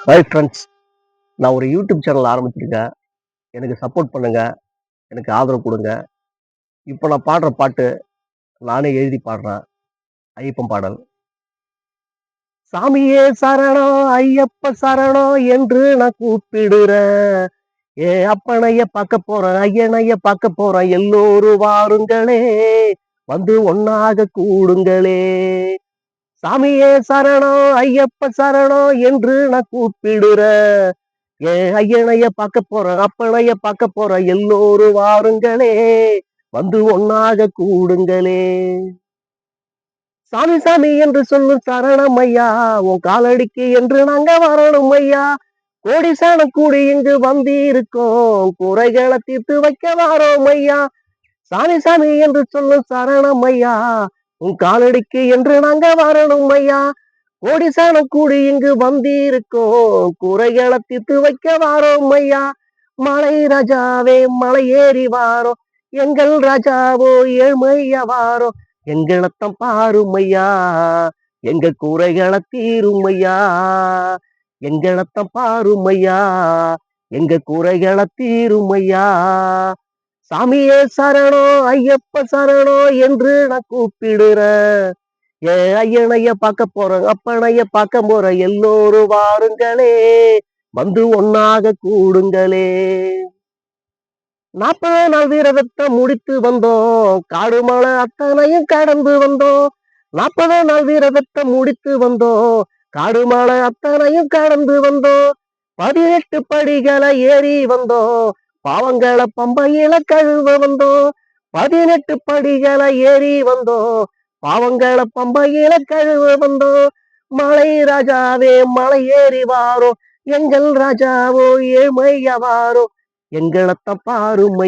Hi friends. நான் ஒரு YouTube channel ஆரம்பிச்சிருக்கேன். எனக்கு சப்போர்ட் பண்ணுங்க. எனக்கு ஆதரவு குடுங்க. இப்போ நான் பாடுற பாட்டு நானே எழுதி பாடுறேன். ஐயப்பன் பாடல். சாமியே சரணம், ஐயப்ப சரணம் என்று நான் கூப்பிடுறேன். அப்பனைய பார்க்க போறேன், ஐயனைய பார்க்க போறேன். எல்லோரும் வாருங்களே, வந்து ஒண்ணாக கூடுங்களே. சாமியே சரணம், ஐயப்ப சரணம் என்று நான் கூப்பிடுறேன். ஐயனைய பார்க்க போறேன், அப்பனைய பார்க்க போறேன். எல்லோரும் வாருங்களே, வந்து ஒண்ணாக கூடுங்களே. சாமி சாமி என்று சொல்லும் சரணம் ஐயா, உன் காலடிக்கு என்று நாங்க வரணும் ஐயா. கோடி சனம் கூடி இங்கு வந்திருக்கோம், குறைகளை தீர்த்து வைக்க வாரோம் ஐயா. சாமி சாமி என்று சொல்லும் சரணம் ஐயா, உன் காலடிக்கு என்று நாங்க வரணும் ஐயா. கோடி சனம் கூடி இங்கு வந்திருக்கோம், குறைகளை தீர்த்து வைக்க வாரோம் ஐயா. மலை ராஜாவே மலை ஏறி வாரோம், எங்கள் ராஜாவோ ஏழ்மையா வாரோம். எங்களத்தம் பாருமையா, எங்க கூரைகளை தீருமையா. எங்களத்தம் பாருமையா, எங்க கூரைகளை தீருமையா. சாமியே சரணம், ஐயப்ப சரணம் என்று நான் கூப்பிடுறேன். ஐயனைய பார்க்க போறேன், அப்பனைய பார்க்க போறேன். எல்லோரும் வாருங்களே, வந்து ஒண்ணாக கூடுங்களே. 40 நாள் விரதத்தை முடித்து வந்தோம், காடு மலை அத்தனையும் கடந்து வந்தோம். 40 நாள் விரதத்தை முடித்து வந்தோம், காடு மலை அத்தனையும் கடந்து வந்தோம். 18 படிகளை ஏறி வந்தோம், பாவங்களை பம்பையில கழுவ வந்தோம். 18 படிகளை ஏறி வந்தோம், பாவங்களை பம்பையில கழுவ வந்தோம். மலை ராஜாவே மலை ஏறி வாரோ, எங்கள் ராஜாவோ ஏழ்மையா வாரோ. எங்களத்த பாருமை